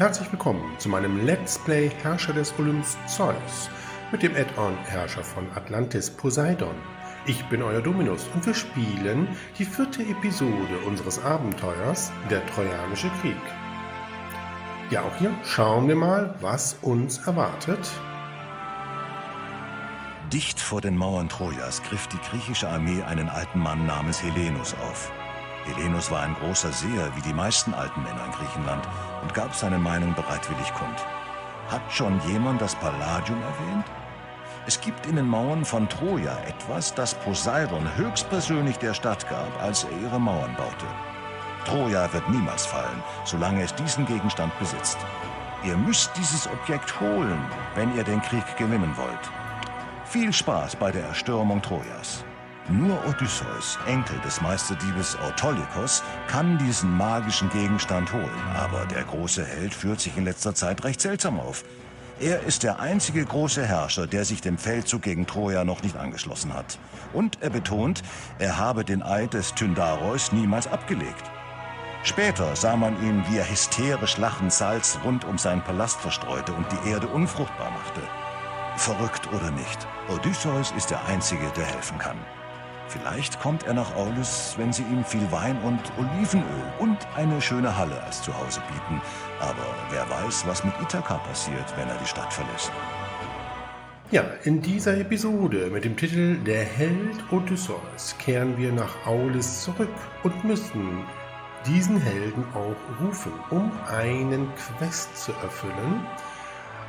herzlich willkommen zu meinem Let's Play Herrscher des Olymps Zeus mit dem Add-on Herrscher von Atlantis Poseidon. Ich bin euer Dominus und wir spielen die 4. Episode unseres Abenteuers, der Trojanische Krieg. Ja, auch hier schauen wir mal, was uns erwartet. Dicht vor den Mauern Trojas griff die griechische Armee einen alten Mann namens Helenus auf. Helenus war ein großer Seher, wie die meisten alten Männer in Griechenland, und gab seine Meinung bereitwillig kund. Hat schon jemand das Palladium erwähnt? Es gibt in den Mauern von Troja etwas, das Poseidon höchstpersönlich der Stadt gab, als er ihre Mauern baute. Troja wird niemals fallen, solange es diesen Gegenstand besitzt. Ihr müsst dieses Objekt holen, wenn ihr den Krieg gewinnen wollt. Viel Spaß bei der Erstürmung Trojas. Nur Odysseus, Enkel des Meisterdiebes Autolycos, kann diesen magischen Gegenstand holen. Aber der große Held führt sich in letzter Zeit recht seltsam auf. Er ist der einzige große Herrscher, der sich dem Feldzug gegen Troja noch nicht angeschlossen hat. Und er betont, er habe den Eid des Tyndareus niemals abgelegt. Später sah man ihn, wie er hysterisch lachend Salz rund um seinen Palast verstreute und die Erde unfruchtbar machte. Verrückt oder nicht, Odysseus ist der Einzige, der helfen kann. Vielleicht kommt er nach Aulis, wenn sie ihm viel Wein und Olivenöl und eine schöne Halle als Zuhause bieten. Aber wer weiß, was mit Ithaka passiert, wenn er die Stadt verlässt. Ja, in dieser Episode mit dem Titel Der Held Odysseus kehren wir nach Aulis zurück und müssen diesen Helden auch rufen, um einen Quest zu erfüllen.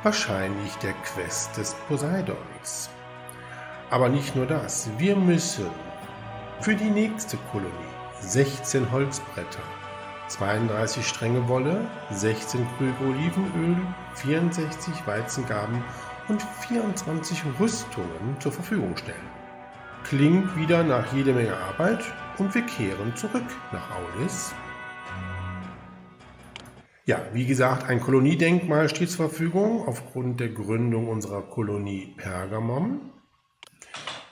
Wahrscheinlich der Quest des Poseidons. Aber nicht nur das, wir müssen für die nächste Kolonie 16 Holzbretter, 32 Stränge Wolle, 16 Krüge Olivenöl, 64 Weizengarben und 24 Rüstungen zur Verfügung stellen. Klingt wieder nach jede Menge Arbeit und wir kehren zurück nach Aulis. Ja, wie gesagt, ein Koloniedenkmal steht zur Verfügung aufgrund der Gründung unserer Kolonie Pergamon.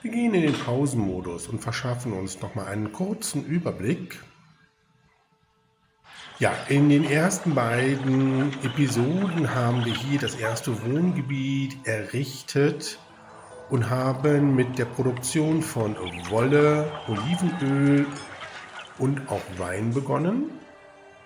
Wir gehen in den Pausenmodus und verschaffen uns nochmal einen kurzen Überblick. Ja, in den ersten beiden Episoden haben wir hier das erste Wohngebiet errichtet und haben mit der Produktion von Wolle, Olivenöl und auch Wein begonnen.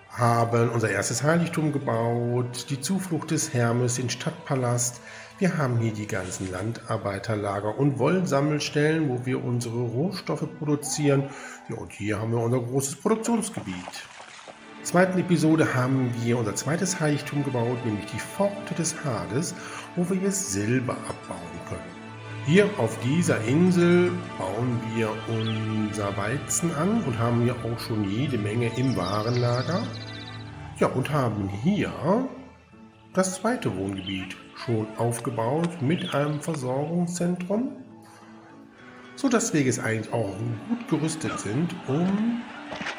Haben unser erstes Heiligtum gebaut, die Zuflucht des Hermes, den Stadtpalast. Wir haben hier die ganzen Landarbeiterlager und Wollsammelstellen, wo wir unsere Rohstoffe produzieren. Ja, und hier haben wir unser großes Produktionsgebiet. In der zweiten Episode haben wir unser zweites Heiligtum gebaut, nämlich die Pforte des Hades, wo wir jetzt Silber abbauen können. Hier auf dieser Insel bauen wir unser Weizen an und haben hier auch schon jede Menge im Warenlager. Ja, und haben hier das zweite Wohngebiet schon aufgebaut mit einem Versorgungszentrum, sodass wir jetzt eigentlich auch gut gerüstet sind, um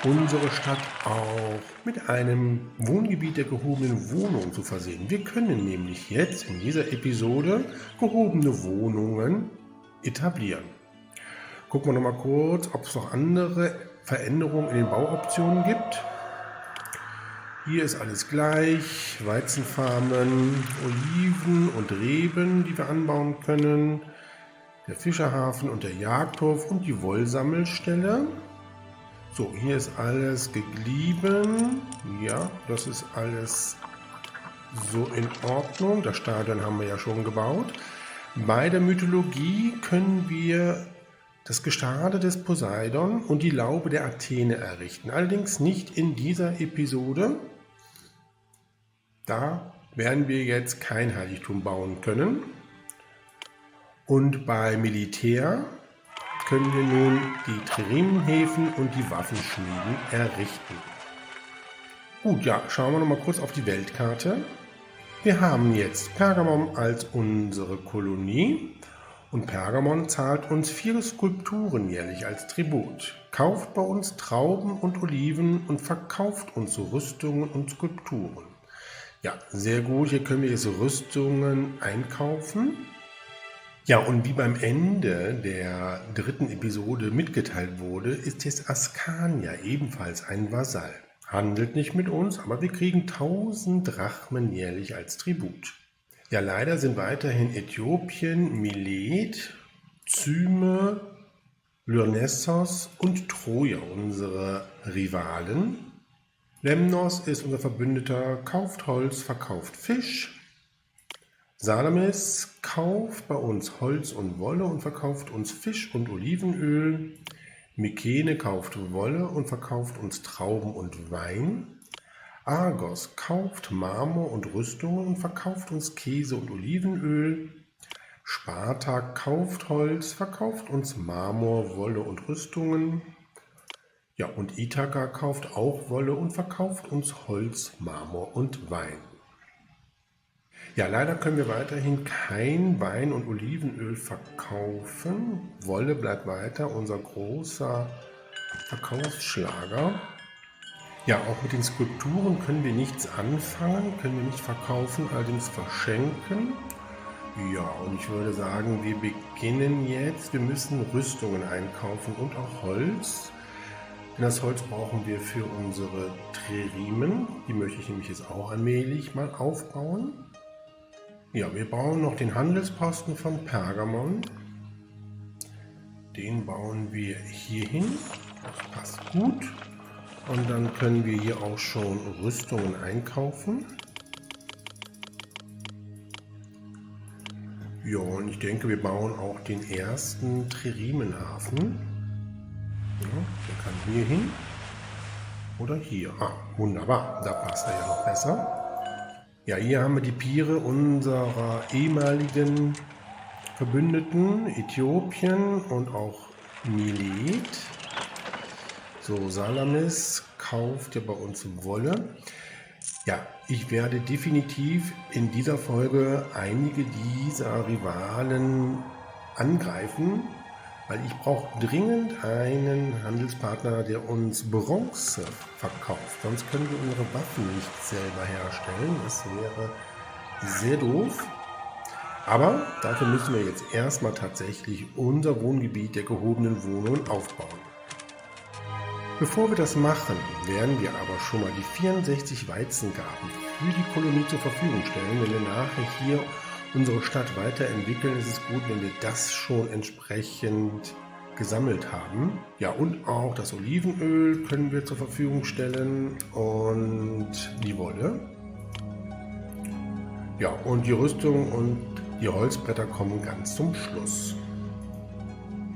unsere Stadt auch mit einem Wohngebiet der gehobenen Wohnung zu versehen. Wir können nämlich jetzt in dieser Episode gehobene Wohnungen etablieren. Gucken wir noch mal kurz, ob es noch andere Veränderungen in den Bauoptionen gibt. Hier ist alles gleich, Weizenfarmen, Oliven und Reben, die wir anbauen können, der Fischerhafen und der Jagdhof und die Wollsammelstelle. So, hier ist alles geblieben. Ja, das ist alles so in Ordnung. Das Stadion haben wir ja schon gebaut. Bei der Mythologie können wir das Gestade des Poseidon und die Laube der Athene errichten. Allerdings nicht in dieser Episode. Da werden wir jetzt kein Heiligtum bauen können. Und bei Militär können wir nun die Triremenhäfen und die Waffenschmieden errichten. Gut, ja, schauen wir noch mal kurz auf die Weltkarte. Wir haben jetzt Pergamon als unsere Kolonie und Pergamon zahlt uns 4 Skulpturen jährlich als Tribut, kauft bei uns Trauben und Oliven und verkauft uns so Rüstungen und Skulpturen. Ja, sehr gut, hier können wir jetzt Rüstungen einkaufen. Ja, und wie beim Ende der 3. Episode mitgeteilt wurde, ist jetzt Askania ebenfalls ein Vasall. handelt nicht mit uns, aber wir kriegen 1000 Drachmen jährlich als Tribut. Ja, leider sind weiterhin Äthiopien, Milet, Cyme, Lyrnessos und Troja unsere Rivalen. Lemnos ist unser Verbündeter, kauft Holz, verkauft Fisch. Salamis kauft bei uns Holz und Wolle und verkauft uns Fisch und Olivenöl. Mykene kauft Wolle und verkauft uns Trauben und Wein. Argos kauft Marmor und Rüstungen und verkauft uns Käse und Olivenöl. Sparta kauft Holz, verkauft uns Marmor, Wolle und Rüstungen. Ja, und Ithaka kauft auch Wolle und verkauft uns Holz, Marmor und Wein. Ja, leider können wir weiterhin kein Wein und Olivenöl verkaufen. Wolle bleibt weiter unser großer Verkaufsschlager. Ja, auch mit den Skulpturen können wir nichts anfangen, können wir nicht verkaufen, allerdings verschenken. Ja, und ich würde sagen, wir beginnen jetzt. Wir müssen Rüstungen einkaufen und auch Holz. Denn das Holz brauchen wir für unsere Triremen. Die möchte ich nämlich jetzt auch allmählich mal aufbauen. Ja, wir bauen noch den Handelsposten von Pergamon. Den bauen wir hier hin. Das passt gut. Und dann können wir hier auch schon Rüstungen einkaufen. Ja, und ich denke, wir bauen auch den ersten Tririmenhafen. Ja, der kann hier hin. Oder hier. Ah, wunderbar. Da passt er ja noch besser. Ja, hier haben wir die Piere unserer ehemaligen Verbündeten, Äthiopien und auch Milet. So, Salamis kauft ja bei uns Wolle. Ja, ich werde definitiv in dieser Folge einige dieser Rivalen angreifen, weil ich brauche dringend einen Handelspartner, der uns Bronze verkauft. Sonst können wir unsere Waffen nicht selber herstellen. Das wäre sehr doof. Aber dafür müssen wir jetzt erstmal tatsächlich unser Wohngebiet der gehobenen Wohnungen aufbauen. Bevor wir das machen, werden wir aber schon mal die 64 Weizengarten für die Kolonie zur Verfügung stellen. Wenn wir nachher hier unsere Stadt weiterentwickeln, ist es gut, wenn wir das schon entsprechend gesammelt haben. Ja, und auch das Olivenöl können wir zur Verfügung stellen und die Wolle. Ja, und die Rüstung und die Holzbretter kommen ganz zum Schluss.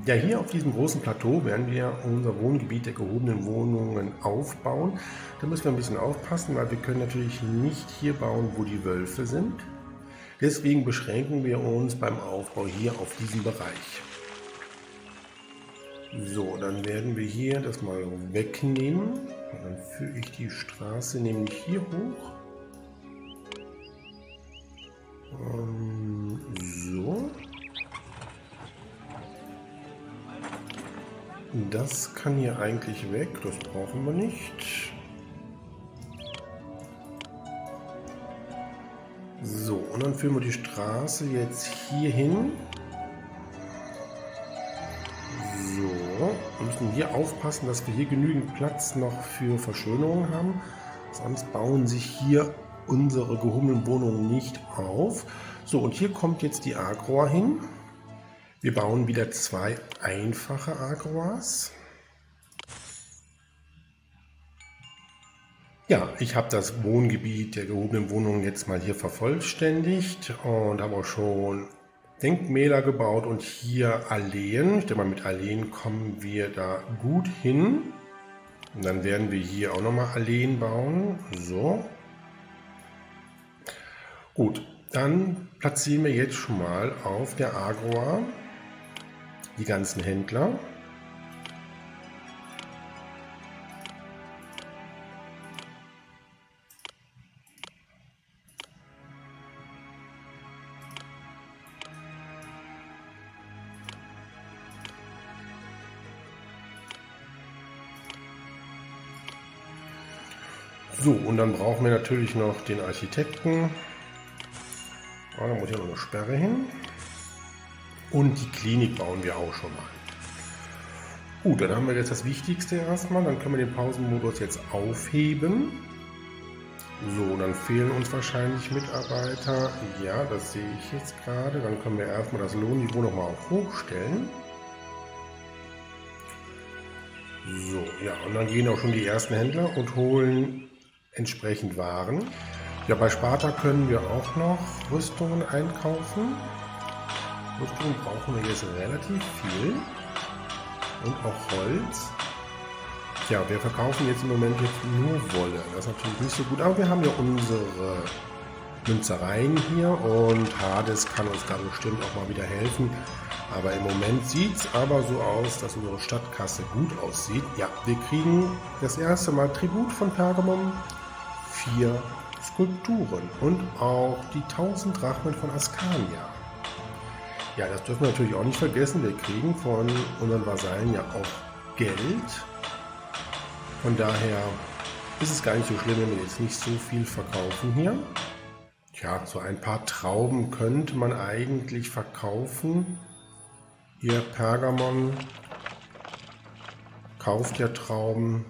Ja, hier auf diesem großen Plateau werden wir unser Wohngebiet der gehobenen Wohnungen aufbauen. Da müssen wir ein bisschen aufpassen, weil wir können natürlich nicht hier bauen, wo die Wölfe sind. Deswegen beschränken wir uns beim Aufbau hier auf diesen Bereich. So, dann werden wir hier das mal wegnehmen. Und dann führe ich die Straße nämlich hier hoch. So. Das kann hier eigentlich weg, das brauchen wir nicht. So, und dann führen wir die Straße jetzt hier hin. So, wir müssen hier aufpassen, dass wir hier genügend Platz noch für Verschönerung haben. Sonst bauen sich hier unsere gehobenen Wohnungen nicht auf. So, und hier kommt jetzt die Agroa hin. Wir bauen wieder 2 einfache Agroas. Ja, ich habe das Wohngebiet der gehobenen Wohnungen jetzt mal hier vervollständigt und habe auch schon Denkmäler gebaut und hier Alleen. Ich denke mal, mit Alleen kommen wir da gut hin. Und dann werden wir hier auch nochmal Alleen bauen. So. Gut, dann platzieren wir jetzt schon mal auf der Agroa die ganzen Händler. So, und dann brauchen wir natürlich noch den Architekten. Da muss ja noch eine Sperre hin. Und die Klinik bauen wir auch schon mal. Gut, dann haben wir jetzt das Wichtigste erstmal. Dann können wir den Pausenmodus jetzt aufheben. So, dann fehlen uns wahrscheinlich Mitarbeiter. Ja, das sehe ich jetzt gerade. Dann können wir erstmal das Lohnniveau nochmal auf hochstellen. So, ja, und dann gehen auch schon die ersten Händler und holen entsprechend Waren. Ja, bei Sparta können wir auch noch Rüstungen einkaufen. Rüstungen brauchen wir jetzt relativ viel. Und auch Holz. Ja, wir verkaufen jetzt im Moment jetzt nur Wolle. Das ist natürlich nicht so gut, aber wir haben ja unsere Münzereien hier und Hades kann uns da bestimmt auch mal wieder helfen. Aber im Moment sieht es aber so aus, dass unsere Stadtkasse gut aussieht. Ja, wir kriegen das erste Mal Tribut von Pergamon, 4 Skulpturen und auch die 1000 Drachmen von Askania. Ja, das dürfen wir natürlich auch nicht vergessen. Wir kriegen von unseren Vasallen ja auch Geld. Von daher ist es gar nicht so schlimm, wenn wir jetzt nicht so viel verkaufen hier. Tja, so ein paar Trauben könnte man eigentlich verkaufen. Hier Pergamon kauft ja Trauben.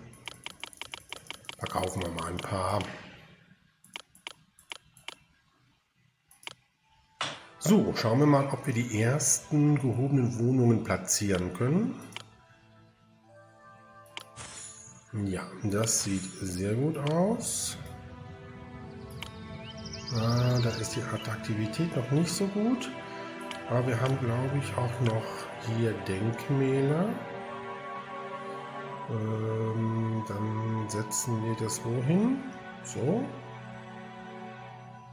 Verkaufen wir mal ein paar. So, schauen wir mal, ob wir die ersten gehobenen Wohnungen platzieren können. Ja, das sieht sehr gut aus. Da ist die Attraktivität noch nicht so gut. Aber wir haben, glaube ich, auch noch hier Denkmäler. Dann setzen wir das wohin. So.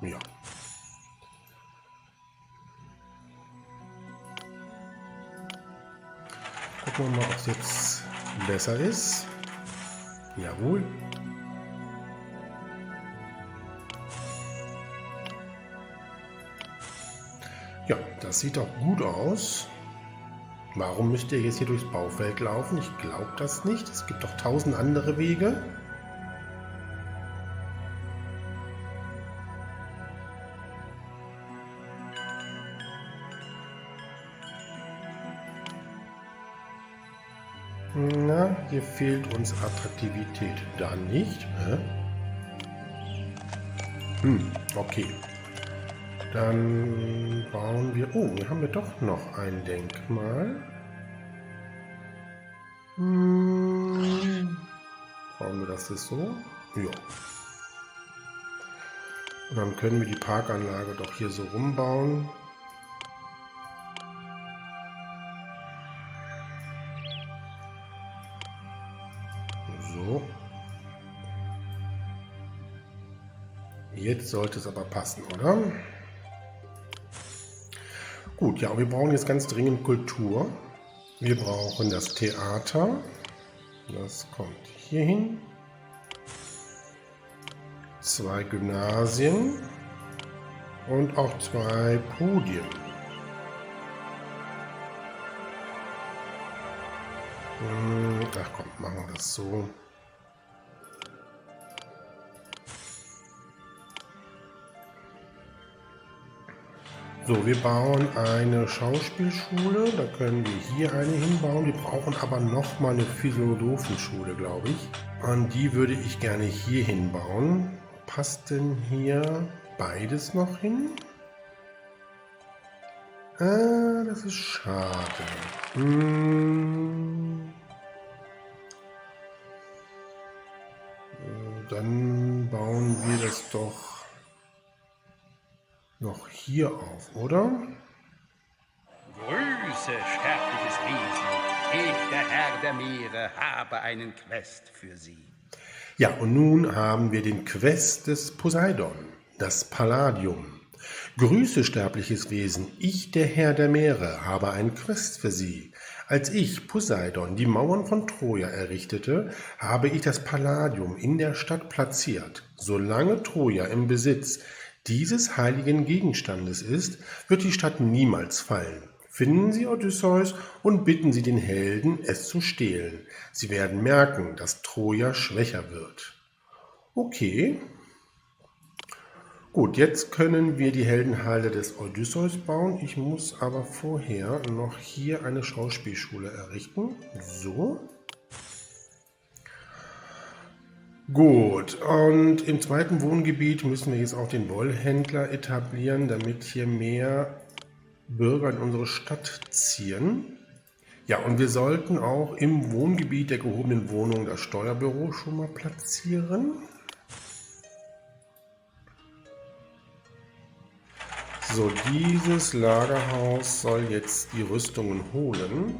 Ja. Gucken wir mal, ob es jetzt besser ist. Jawohl. Ja, das sieht doch gut aus. Warum müsst ihr jetzt hier durchs Baufeld laufen? Ich glaube das nicht. Es gibt doch 1000 andere Wege. Na, hier fehlt uns Attraktivität. Da nicht. Okay. Dann bauen wir... Oh, hier haben wir doch noch ein Denkmal. Bauen wir das jetzt so? Ja. Und dann können wir die Parkanlage doch hier so rumbauen. So. Jetzt sollte es aber passen, oder? Gut, ja, wir brauchen jetzt ganz dringend Kultur. Wir brauchen das Theater. Das kommt hier hin. 2 Gymnasien und auch 2 Podien. Ach komm, machen wir das so. So, wir bauen eine Schauspielschule, da können wir hier eine hinbauen. Wir brauchen aber nochmal eine Philosophenschule, glaube ich. Und die würde ich gerne hier hinbauen. Passt denn hier beides noch hin? Das ist schade. Dann bauen wir das doch noch hier auf, oder? Grüße, sterbliches Wesen. Ich, der Herr der Meere, habe einen Quest für Sie. Ja, und nun haben wir den Quest des Poseidon, das Palladium. Grüße, sterbliches Wesen, ich, der Herr der Meere, habe einen Quest für Sie. Als ich, Poseidon, die Mauern von Troja errichtete, habe ich das Palladium in der Stadt platziert. Solange Troja im Besitz dieses heiligen Gegenstandes ist, wird die Stadt niemals fallen. Finden Sie Odysseus und bitten Sie den Helden, es zu stehlen. Sie werden merken, dass Troja schwächer wird. Okay. Gut, jetzt können wir die Heldenhalde des Odysseus bauen. Ich muss aber vorher noch hier eine Schauspielschule errichten. So. Gut, und im zweiten Wohngebiet müssen wir jetzt auch den Wollhändler etablieren, damit hier mehr Bürger in unsere Stadt ziehen. Ja, und wir sollten auch im Wohngebiet der gehobenen Wohnung das Steuerbüro schon mal platzieren. So, dieses Lagerhaus soll jetzt die Rüstungen holen.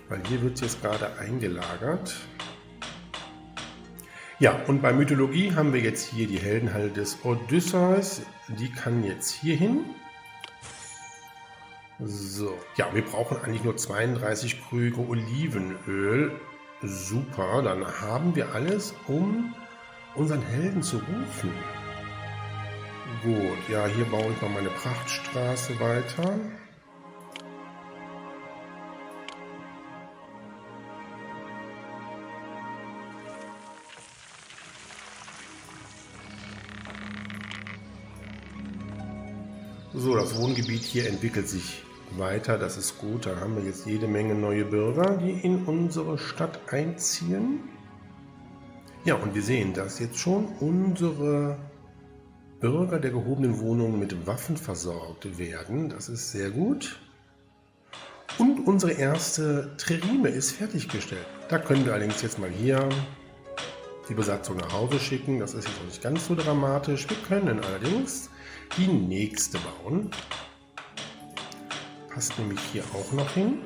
Weil hier wird es jetzt gerade eingelagert. Ja, und bei Mythologie haben wir jetzt hier die Heldenhalde des Odysseus. Die kann jetzt hier hin. So, ja, wir brauchen eigentlich nur 32 Krüge Olivenöl. Super, dann haben wir alles, um unseren Helden zu rufen. Gut, ja, hier baue ich noch meine Prachtstraße weiter. So, das Wohngebiet hier entwickelt sich weiter, das ist gut. Da haben wir jetzt jede Menge neue Bürger, die in unsere Stadt einziehen. Ja, und wir sehen, dass jetzt schon unsere Bürger der gehobenen Wohnungen mit Waffen versorgt werden. Das ist sehr gut. Und unsere erste Trireme ist fertiggestellt. Da können wir allerdings jetzt mal hier die Besatzung nach Hause schicken. Das ist jetzt noch nicht ganz so dramatisch. Wir können allerdings die nächste bauen. Passt nämlich hier auch noch hin.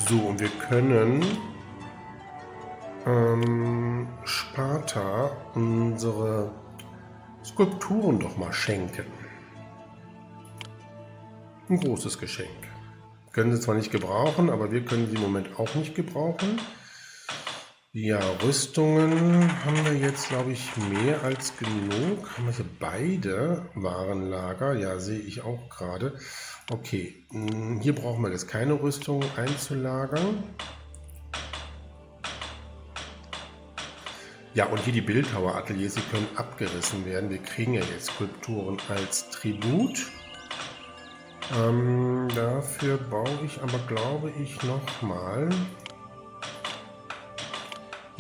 So, und wir können Sparta unsere Skulpturen doch mal schenken. Ein großes Geschenk. Können sie zwar nicht gebrauchen, aber wir können sie im Moment auch nicht gebrauchen. Ja, Rüstungen haben wir jetzt, glaube ich, mehr als genug. Haben wir hier beide Warenlager? Ja, sehe ich auch gerade. Okay, hier brauchen wir jetzt keine Rüstung einzulagern. Ja, und hier die Bildhauerateliers, sie können abgerissen werden. Wir kriegen ja jetzt Skulpturen als Tribut. Dafür baue ich aber, glaube ich, nochmal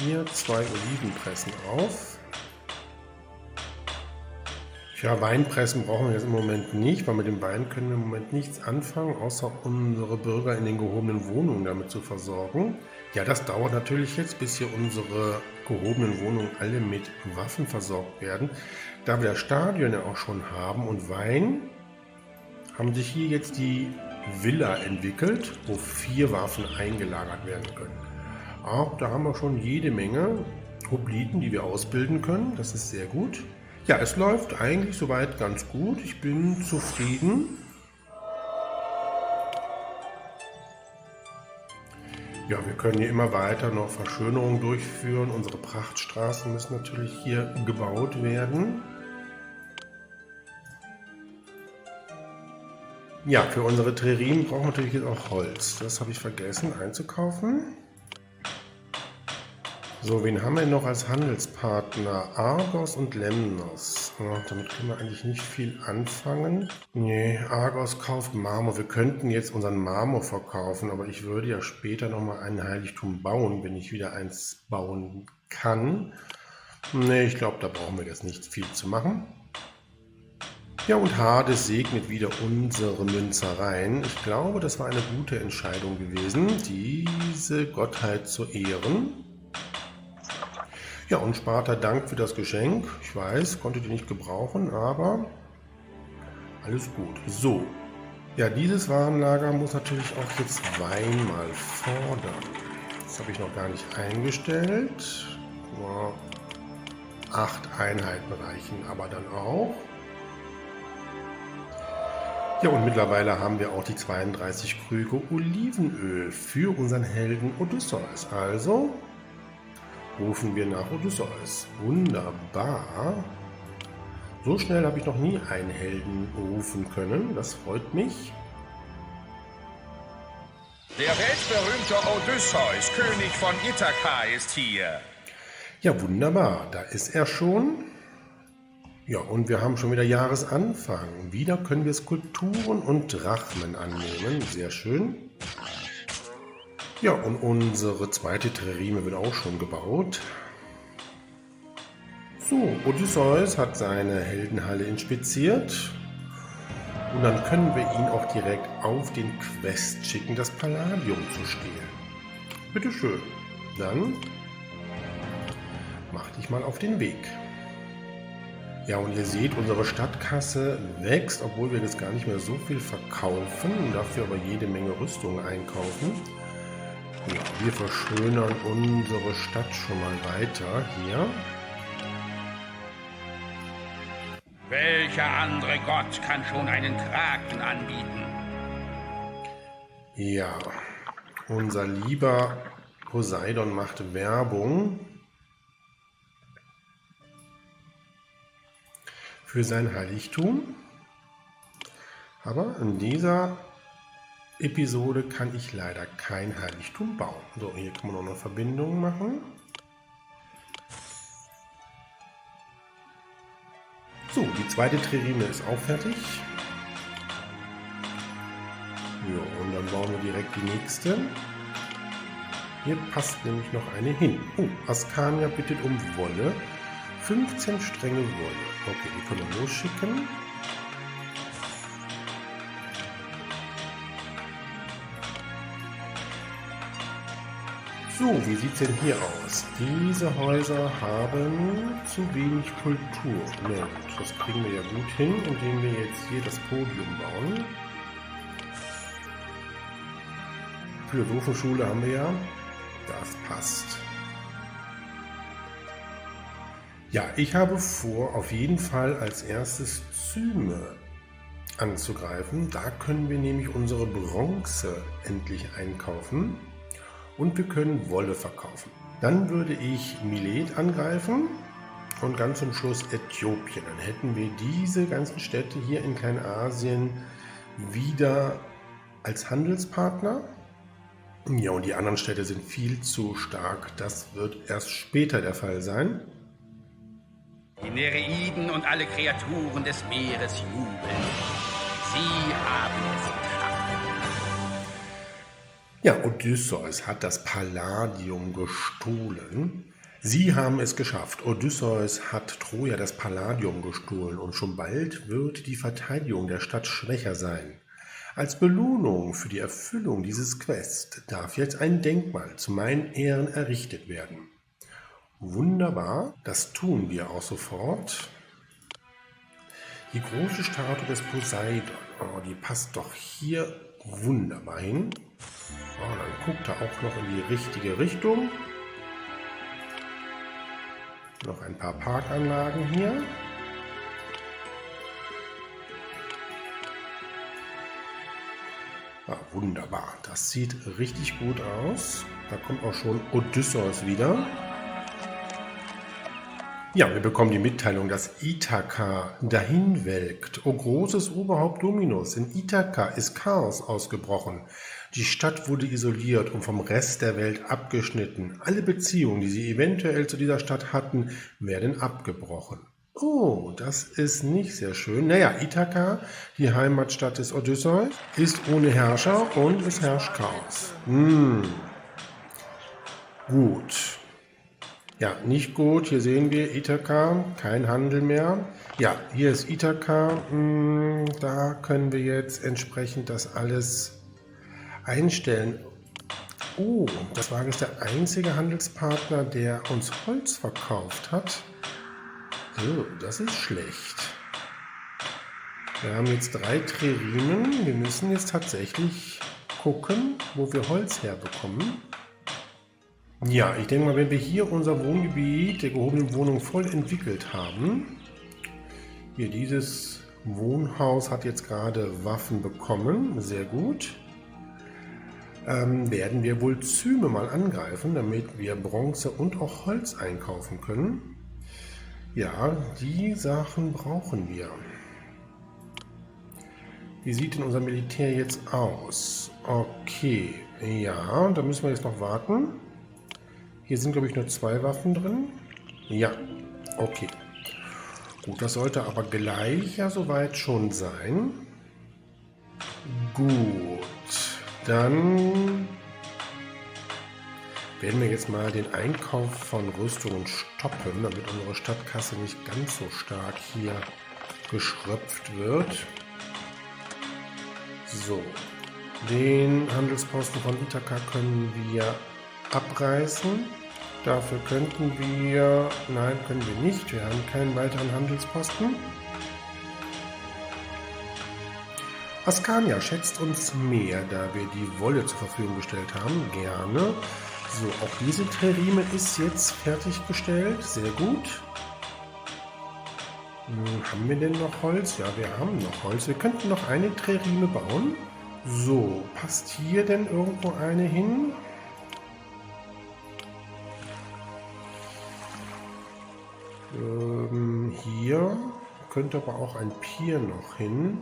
hier 2 Olivenpressen auf. Ja, Weinpressen brauchen wir jetzt im Moment nicht, weil mit dem Wein können wir im Moment nichts anfangen, außer unsere Bürger in den gehobenen Wohnungen damit zu versorgen. Ja, das dauert natürlich jetzt, bis hier unsere gehobenen Wohnungen alle mit Waffen versorgt werden. Da wir das Stadion ja auch schon haben und Wein, haben sich hier jetzt die Villa entwickelt, wo 4 Waffen eingelagert werden können. Auch da haben wir schon jede Menge Hopliten, die wir ausbilden können. Das ist sehr gut. Ja, es läuft eigentlich soweit ganz gut. Ich bin zufrieden. Ja, wir können hier immer weiter noch Verschönerungen durchführen. Unsere Prachtstraßen müssen natürlich hier gebaut werden. Ja, für unsere Tririen brauchen wir natürlich jetzt auch Holz. Das habe ich vergessen einzukaufen. So, wen haben wir noch als Handelspartner? Argos und Lemnos. Ja, damit können wir eigentlich nicht viel anfangen. Nee, Argos kauft Marmor. Wir könnten jetzt unseren Marmor verkaufen, aber ich würde ja später nochmal ein Heiligtum bauen, wenn ich wieder eins bauen kann. Nee, ich glaube, da brauchen wir jetzt nicht viel zu machen. Ja, und Hades segnet wieder unsere Münzereien. Ich glaube, das war eine gute Entscheidung gewesen, diese Gottheit zu ehren. Ja, und Sparta dankt für das Geschenk. Ich weiß, konntet ihr nicht gebrauchen, aber alles gut. So, ja, dieses Warenlager muss natürlich auch jetzt Wein mal fordern. Das habe ich noch gar nicht eingestellt. Nur 8 Einheiten reichen aber dann auch. Ja, und mittlerweile haben wir auch die 32 Krüge Olivenöl für unseren Helden Odysseus. Also rufen wir nach Odysseus. Wunderbar. So schnell habe ich noch nie einen Helden rufen können. Das freut mich. Der weltberühmte Odysseus, König von Ithaka, ist hier. Ja, wunderbar. Da ist er schon. Ja, und wir haben schon wieder Jahresanfang. Wieder können wir Skulpturen und Drachmen annehmen. Sehr schön. Ja, und unsere zweite Trireme wird auch schon gebaut. So, Odysseus hat seine Heldenhalle inspiziert. Und dann können wir ihn auch direkt auf den Quest schicken, das Palladium zu stehlen. Bitteschön. Dann mach dich mal auf den Weg. Ja, und ihr seht, unsere Stadtkasse wächst, obwohl wir jetzt gar nicht mehr so viel verkaufen und dafür aber jede Menge Rüstungen einkaufen. Ja, wir verschönern unsere Stadt schon mal weiter hier. Welcher andere Gott kann schon einen Kraken anbieten? Ja, unser lieber Poseidon macht Werbung für sein Heiligtum. Aber in dieser Episode kann ich leider kein Heiligtum bauen. So, hier kann man noch eine Verbindung machen. So, die zweite Trireme ist auch fertig. Ja, und dann bauen wir direkt die nächste. Hier passt nämlich noch eine hin. Oh, Askania bittet um Wolle. 15 Stränge Wolle. Okay, die können wir losschicken. So, wie sieht es denn hier aus? Diese Häuser haben zu wenig Kultur. Mensch, das kriegen wir ja gut hin, indem wir jetzt hier das Podium bauen. Philosophenschule haben wir ja. Das passt. Ja, ich habe vor, auf jeden Fall als erstes Zyme anzugreifen. Da können wir nämlich unsere Bronze endlich einkaufen und wir können Wolle verkaufen. Dann würde ich Milet angreifen und ganz zum Schluss Äthiopien. Dann hätten wir diese ganzen Städte hier in Kleinasien wieder als Handelspartner. Ja, und die anderen Städte sind viel zu stark. Das wird erst später der Fall sein. Die Nereiden und alle Kreaturen des Meeres jubeln. Sie haben es geschafft. Ja, Odysseus hat das Palladium gestohlen. Sie haben es geschafft. Odysseus hat Troja das Palladium gestohlen und schon bald wird die Verteidigung der Stadt schwächer sein. Als Belohnung für die Erfüllung dieses Quest darf jetzt ein Denkmal zu meinen Ehren errichtet werden. Wunderbar, das tun wir auch sofort. Die große Statue des Poseidon, oh, die passt doch hier wunderbar hin. Oh, dann guckt er auch noch in die richtige Richtung. Noch ein paar Parkanlagen hier. Ah, wunderbar, das sieht richtig gut aus. Da kommt auch schon Odysseus wieder. Ja, wir bekommen die Mitteilung, dass Ithaka dahin welkt. O großes Oberhaupt Dominus, in Ithaka ist Chaos ausgebrochen. Die Stadt wurde isoliert und vom Rest der Welt abgeschnitten. Alle Beziehungen, die sie eventuell zu dieser Stadt hatten, werden abgebrochen. Oh, das ist nicht sehr schön. Naja, Ithaka, die Heimatstadt des Odysseus, ist ohne Herrscher und es herrscht Chaos. Gut. Ja, nicht gut. Hier sehen wir Ithaka, kein Handel mehr. Ja, hier ist Ithaka. Da können wir jetzt entsprechend das alles einstellen. Oh, das war jetzt der einzige Handelspartner, der uns Holz verkauft hat. Oh, das ist schlecht. Wir haben jetzt 3 Tririemen. Wir müssen jetzt tatsächlich gucken, wo wir Holz herbekommen. Ja, ich denke mal, wenn wir hier unser Wohngebiet der gehobenen Wohnung voll entwickelt haben, hier dieses Wohnhaus hat jetzt gerade Waffen bekommen, sehr gut, werden wir wohl Zyme mal angreifen, damit wir Bronze und auch Holz einkaufen können. Ja, die Sachen brauchen wir. Wie sieht denn unser Militär jetzt aus? Okay, ja, da müssen wir jetzt noch warten. Hier sind, glaube ich, nur 2 Waffen drin. Ja, okay. Gut, das sollte aber gleich ja soweit schon sein. Gut, dann werden wir jetzt mal den Einkauf von Rüstungen stoppen, damit unsere Stadtkasse nicht ganz so stark hier geschröpft wird. So, den Handelsposten von Ithaka können wir abreißen. Dafür könnten wir... Nein, können wir nicht. Wir haben keinen weiteren Handelsposten. Askania schätzt uns mehr, da wir die Wolle zur Verfügung gestellt haben. Gerne. So, auch diese Trireme ist jetzt fertiggestellt. Sehr gut. Haben wir denn noch Holz? Ja, wir haben noch Holz. Wir könnten noch eine Trireme bauen. So, passt hier denn irgendwo eine hin? Hier könnte aber auch ein Pier noch hin.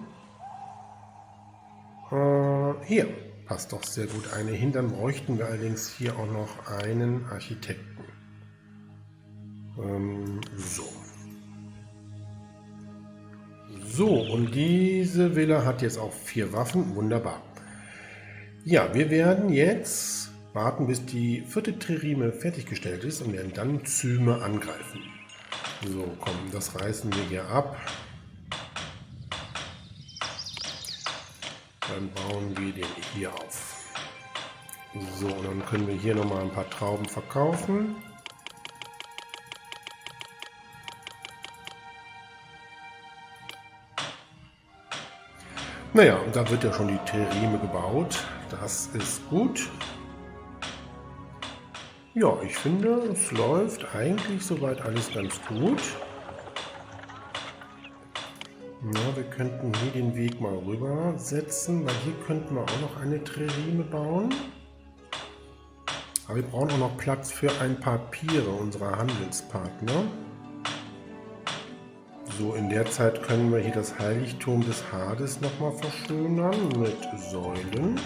Hier passt doch sehr gut eine hin. Dann bräuchten wir allerdings hier auch noch einen Architekten. So. So, und diese Villa hat jetzt auch 4 Waffen. Wunderbar. Ja, wir werden jetzt warten, bis die 4. Trireme fertiggestellt ist und werden dann Zyme angreifen. So, komm, das reißen wir hier ab. Dann bauen wir den hier auf. So, und dann können wir hier nochmal ein paar Trauben verkaufen. Naja, und da wird ja schon die Trireme gebaut. Das ist gut. Ja, ich finde, es läuft eigentlich soweit alles ganz gut. Ja, wir könnten hier den Weg mal rüber setzen, weil hier könnten wir auch noch eine Trireme bauen. Aber wir brauchen auch noch Platz für ein paar Piere unserer Handelspartner. So, in der Zeit können wir hier das Heiligtum des Hades nochmal verschönern mit Säulen.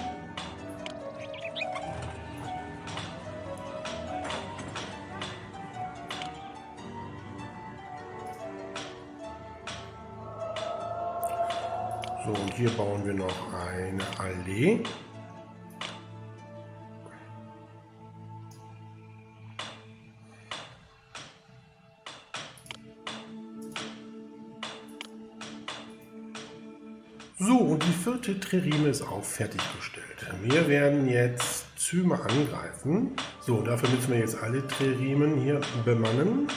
So, und hier bauen wir noch eine Allee. So, und die 4. Trireme ist auch fertiggestellt. Wir werden jetzt Zyme angreifen. So, dafür müssen wir jetzt alle Triremen hier bemannen.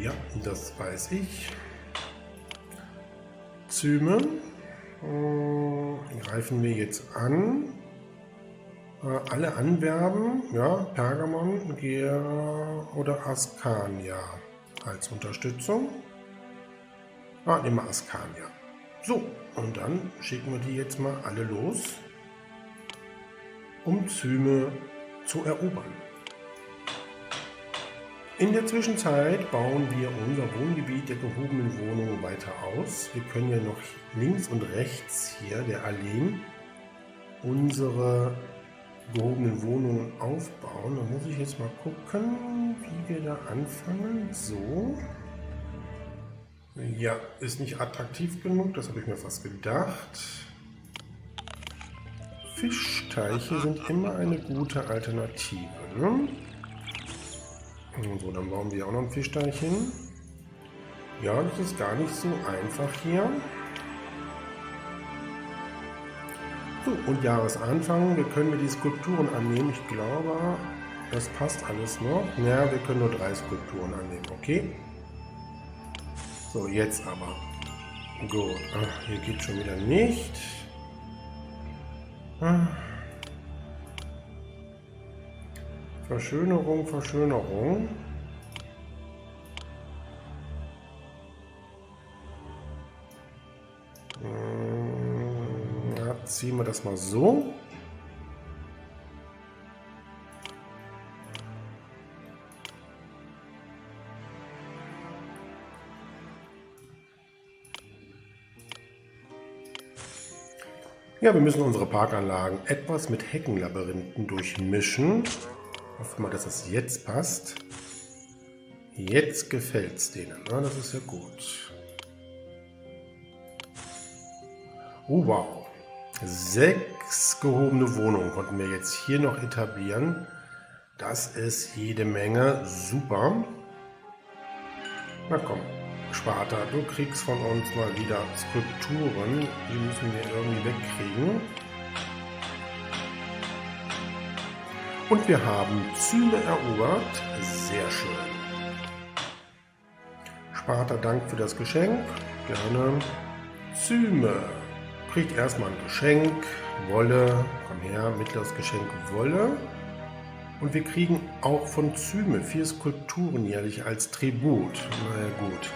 Ja, das weiß ich. Zyme greifen wir jetzt an. Alle anwerben. Ja, Pergamon, Gera oder Askania als Unterstützung. Nehmen wir Askania. So, und dann schicken wir die jetzt mal alle los, um Zyme zu erobern. In der Zwischenzeit bauen wir unser Wohngebiet der gehobenen Wohnungen weiter aus. Wir können ja noch links und rechts hier der Alleen unsere gehobenen Wohnungen aufbauen. Da muss ich jetzt mal gucken, wie wir da anfangen. So. Ja, ist nicht attraktiv genug, das habe ich mir fast gedacht. Fischteiche sind immer eine gute Alternative, ne? So, dann bauen wir auch noch einen Fischteich hin. Ja, das ist gar nicht so einfach hier. So, und Jahresanfang, wir können die Skulpturen annehmen. Ich glaube, das passt alles noch. Ja, wir können nur 3 Skulpturen annehmen, okay? So, jetzt aber. Gut. Ach, hier geht schon wieder nicht. Verschönerung, Verschönerung. Ja, ziehen wir das mal so. Ja, wir müssen unsere Parkanlagen etwas mit Heckenlabyrinthen durchmischen. Hoffen wir mal, dass das jetzt passt. Jetzt gefällt es denen. Na, das ist ja gut. Oh, wow. 6 gehobene Wohnungen konnten wir jetzt hier noch etablieren. Das ist jede Menge. Super. Na komm, Sparta, du kriegst von uns mal wieder Skulpturen. Die müssen wir irgendwie wegkriegen. Und wir haben Zyme erobert. Sehr schön. Sparta, Dank für das Geschenk. Gerne. Zyme kriegt erstmal ein Geschenk. Wolle. Komm her, mittleres Geschenk Wolle. Und wir kriegen auch von Zyme 4 Skulpturen jährlich als Tribut. Na ja, gut.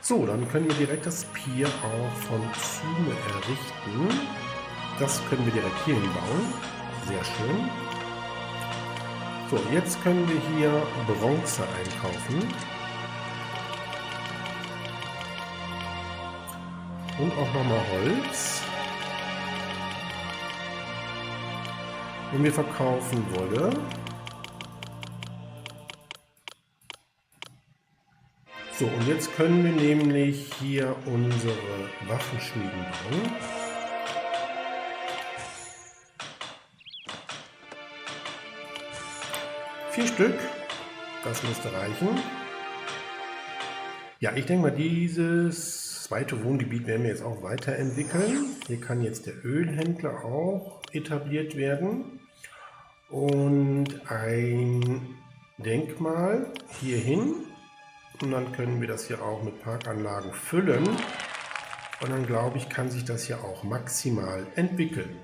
So, dann können wir direkt das Pier auch von Zyme errichten. Das können wir direkt hier hinbauen. Sehr schön. So, jetzt können wir hier Bronze einkaufen. Und auch nochmal Holz. Und wir verkaufen Wolle. So, und jetzt können wir nämlich hier unsere Waffenschmieden bauen. Vier Stück. Das müsste reichen. Ja, ich denke mal, dieses zweite Wohngebiet werden wir jetzt auch weiterentwickeln. Hier kann jetzt der Ölhändler auch etabliert werden. Und ein Denkmal hierhin. Und dann können wir das hier auch mit Parkanlagen füllen. Und dann glaube ich, kann sich das hier auch maximal entwickeln.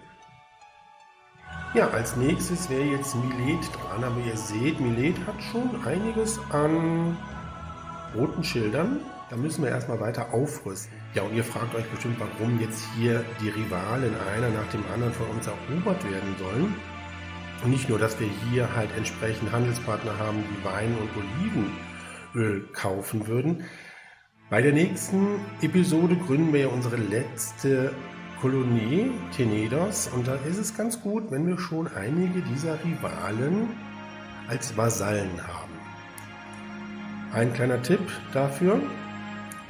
Ja, als nächstes wäre jetzt Milet dran. Aber ihr seht, Milet hat schon einiges an roten Schildern. Da müssen wir erstmal weiter aufrüsten. Ja, und ihr fragt euch bestimmt, warum jetzt hier die Rivalen einer nach dem anderen von uns erobert werden sollen. Und nicht nur, dass wir hier halt entsprechend Handelspartner haben, die Wein und Olivenöl kaufen würden. Bei der nächsten Episode gründen wir ja unsere letzte Kolonie, Tenedos. Und da ist es ganz gut, wenn wir schon einige dieser Rivalen als Vasallen haben. Ein kleiner Tipp dafür,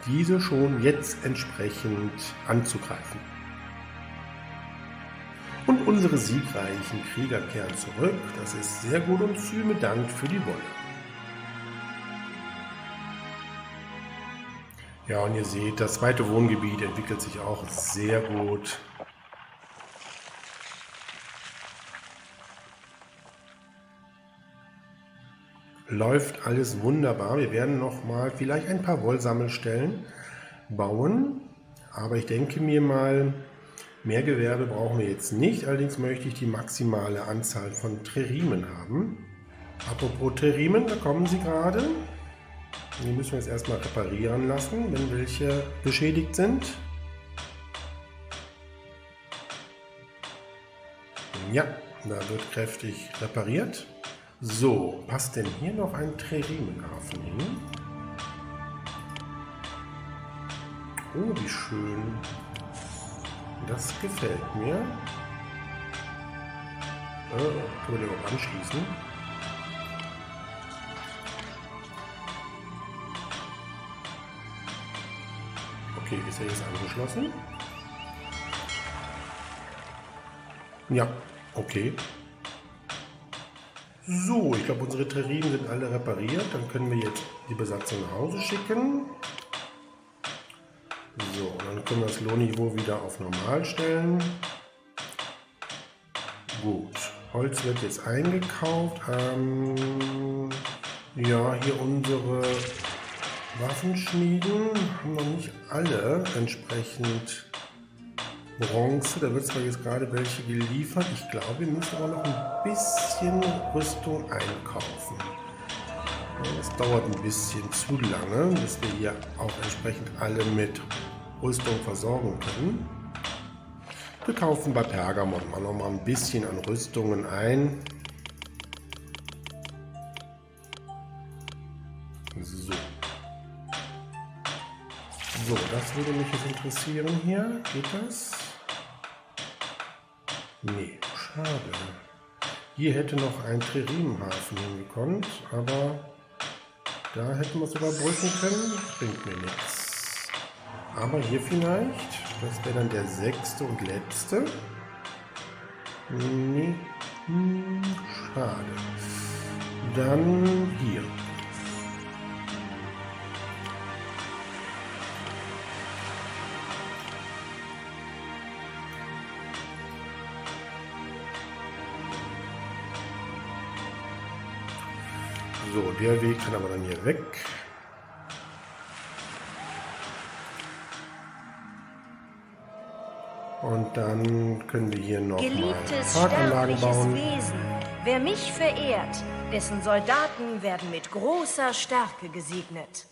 diese schon jetzt entsprechend anzugreifen. Und unsere siegreichen Krieger kehren zurück. Das ist sehr gut und Zyme dankt für die Wolle. Ja, und ihr seht, das zweite Wohngebiet entwickelt sich auch sehr gut. Läuft alles wunderbar. Wir werden noch mal vielleicht ein paar Wollsammelstellen bauen. Aber ich denke mir mal, mehr Gewerbe brauchen wir jetzt nicht. Allerdings möchte ich die maximale Anzahl von Trerimen haben. Apropos Trerimen, da kommen sie gerade. Die müssen wir jetzt erstmal reparieren lassen, wenn welche beschädigt sind. Ja, da wird kräftig repariert. So, passt denn hier noch ein Trerimenhafen hin? Oh, wie schön. Das gefällt mir. Können wir den auch anschließen? Okay, ist er jetzt angeschlossen? Ja, okay. So, ich glaube, unsere Trerinen sind alle repariert. Dann können wir jetzt die Besatzung nach Hause schicken. So, und dann können wir das Lohnniveau wieder auf normal stellen. Gut, Holz wird jetzt eingekauft. Ja, hier unsere Waffenschmieden haben noch nicht alle entsprechend Bronze. Da wird zwar jetzt gerade welche geliefert. Ich glaube, wir müssen aber noch ein bisschen Rüstung einkaufen. Das dauert ein bisschen zu lange, bis wir hier auch entsprechend alle mit Rüstung versorgen können. Wir kaufen bei Pergamon mal noch mal ein bisschen an Rüstungen ein. So. So, das würde mich jetzt interessieren hier. Geht das? Nee, schade. Hier hätte noch ein Triremenhafen hingekommen, aber da hätten wir es überbrücken können. Bringt mir nichts. Aber hier vielleicht, das wäre dann der 6. und letzte. Nee, schade. Dann hier. So, der Weg kann aber dann hier weg. Und dann können wir hier noch Geliebtes, Parkanlagen sterbliches bauen. Wesen, wer mich verehrt, dessen Soldaten werden mit großer Stärke gesegnet.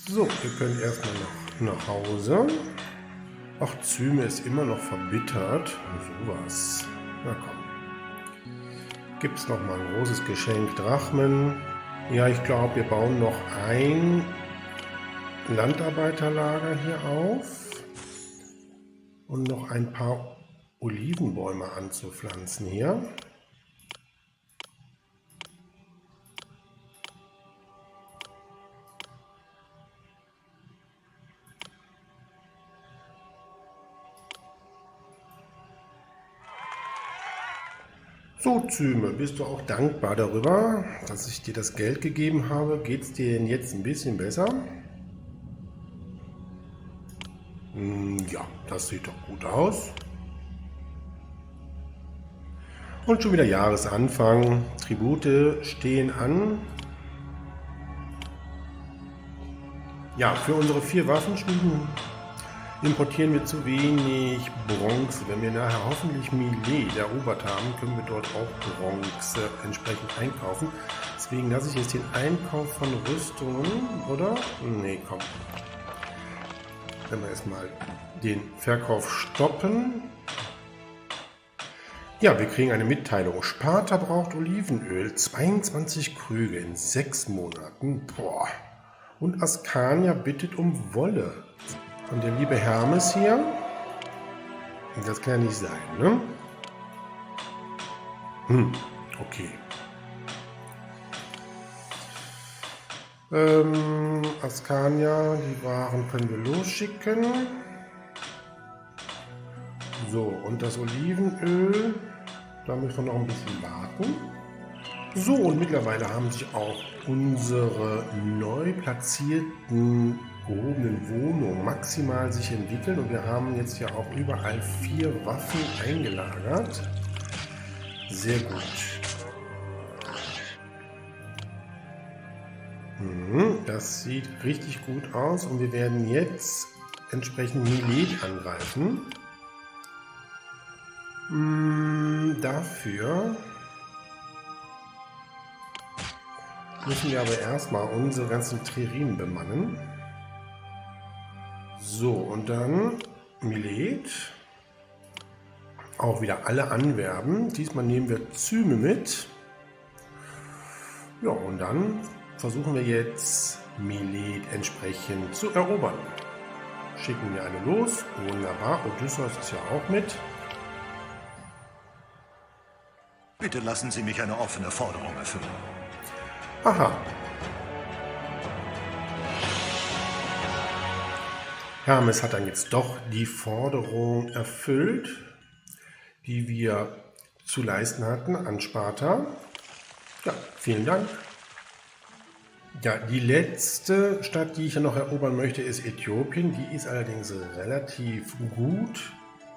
So, wir können erstmal noch nach Hause. Ach, Zyme ist immer noch verbittert. Sowas. Na komm. Gibt's noch mal ein großes Geschenk Drachmen. Ja, ich glaube, wir bauen noch ein Landarbeiterlager hier auf. Und noch ein paar Olivenbäume anzupflanzen hier. So, Zyme, bist du auch dankbar darüber, dass ich dir das Geld gegeben habe? Geht es dir denn jetzt ein bisschen besser? Ja, das sieht doch gut aus. Und schon wieder Jahresanfang. Tribute stehen an. Ja, für unsere 4 Waffenschmieden importieren wir zu wenig Bronze. Wenn wir nachher hoffentlich Milet erobert haben, können wir dort auch Bronze entsprechend einkaufen. Deswegen lasse ich jetzt den Einkauf von Rüstungen, oder? Nee, komm. Wenn wir erstmal den Verkauf stoppen. Ja, wir kriegen eine Mitteilung. Sparta braucht Olivenöl. 22 Krüge in 6 Monaten. Boah. Und Askania bittet um Wolle. Und der liebe Hermes hier. Das kann ja nicht sein, ne? Okay. Askania, die Waren können wir losschicken. So, und das Olivenöl, da müssen wir noch ein bisschen warten. So, und mittlerweile haben sich auch unsere neu platzierten gehobenen Wohnungen maximal sich entwickelt und wir haben jetzt ja auch überall 4 Waffen eingelagert. Sehr gut. Das sieht richtig gut aus und wir werden jetzt entsprechend Milet angreifen. Dafür müssen wir aber erstmal unsere ganzen Tririen bemannen. So, und dann Milet. Auch wieder alle anwerben. Diesmal nehmen wir Zyme mit. Ja, und dann versuchen wir jetzt Milet entsprechend zu erobern. Schicken wir eine los. Wunderbar. Odysseus ist ja auch mit. Bitte lassen Sie mich eine offene Forderung erfüllen. Aha. Hermes hat dann jetzt doch die Forderung erfüllt, die wir zu leisten hatten an Sparta. Ja, vielen Dank. Ja, die letzte Stadt, die ich ja noch erobern möchte, ist Äthiopien. Die ist allerdings relativ gut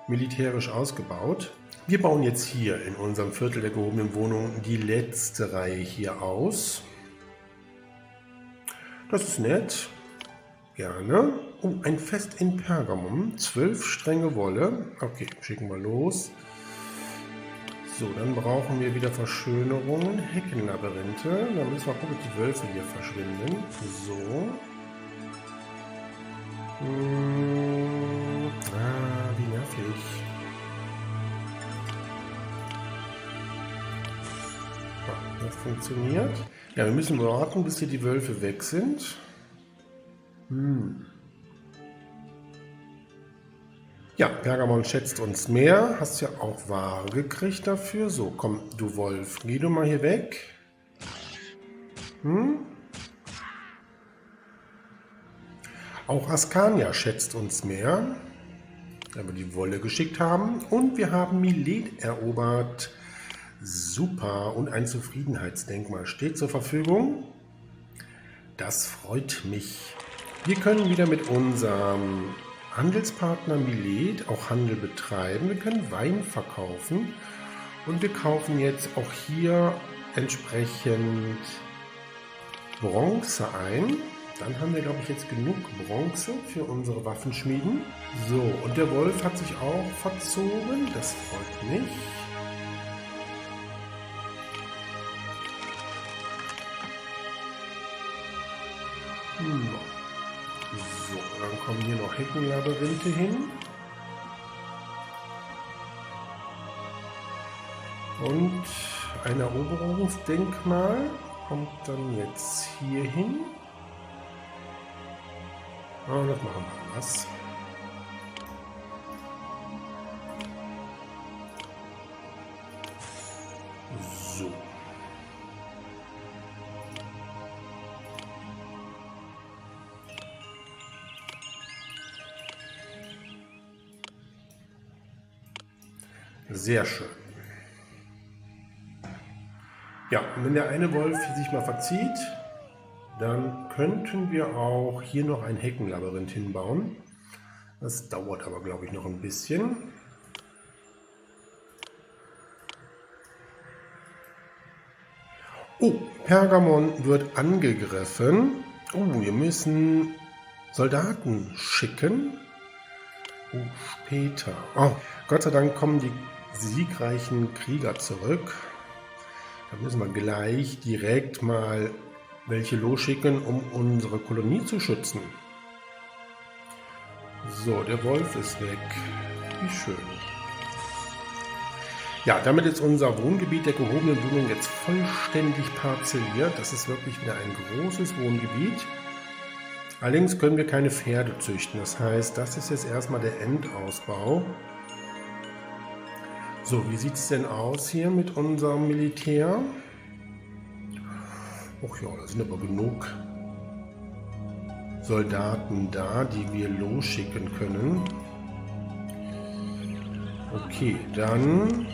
militärisch ausgebaut. Wir bauen jetzt hier in unserem Viertel der gehobenen Wohnungen die letzte Reihe hier aus. Das ist nett. Gerne. Oh, ein Fest in Pergamum. 12 Stränge Wolle. Okay, schicken wir los. So, dann brauchen wir wieder Verschönerungen. Heckenlabyrinthe. Dann müssen wir gucken, ob die Wölfe hier verschwinden. So. Wie nervig. Das funktioniert. Ja, wir müssen warten, bis hier die Wölfe weg sind. Ja, Pergamon schätzt uns mehr. Hast ja auch Ware gekriegt dafür. So, komm, du Wolf, geh du mal hier weg. Auch Askania schätzt uns mehr, da wir die Wolle geschickt haben. Und wir haben Milet erobert. Super. Und ein Zufriedenheitsdenkmal steht zur Verfügung. Das freut mich. Wir können wieder mit unserem Handelspartner Milet auch Handel betreiben. Wir können Wein verkaufen. Und wir kaufen jetzt auch hier entsprechend Bronze ein. Dann haben wir, glaube ich, jetzt genug Bronze für unsere Waffenschmieden. So, und der Wolf hat sich auch verzogen. Das freut mich. So, dann kommen hier noch Heckenlabyrinthe hin. Und ein Eroberungsdenkmal kommt dann jetzt hier hin. Oh, das machen wir anders. So. Sehr schön. Ja, und wenn der eine Wolf sich mal verzieht, dann könnten wir auch hier noch ein Heckenlabyrinth hinbauen. Das dauert aber, glaube ich, noch ein bisschen. Oh, Pergamon wird angegriffen. Oh, wir müssen Soldaten schicken. Oh, später. Oh, Gott sei Dank kommen die siegreichen Krieger zurück. Da müssen wir gleich direkt mal welche losschicken, um unsere Kolonie zu schützen. So, der Wolf ist weg. Wie schön. Ja, damit ist unser Wohngebiet der gehobenen Wohnung jetzt vollständig parzelliert. Das ist wirklich wieder ein großes Wohngebiet. Allerdings können wir keine Pferde züchten. Das heißt, das ist jetzt erstmal der Endausbau. So, wie sieht es denn aus hier mit unserem Militär? Och ja, da sind aber genug Soldaten da, die wir losschicken können. Okay, dann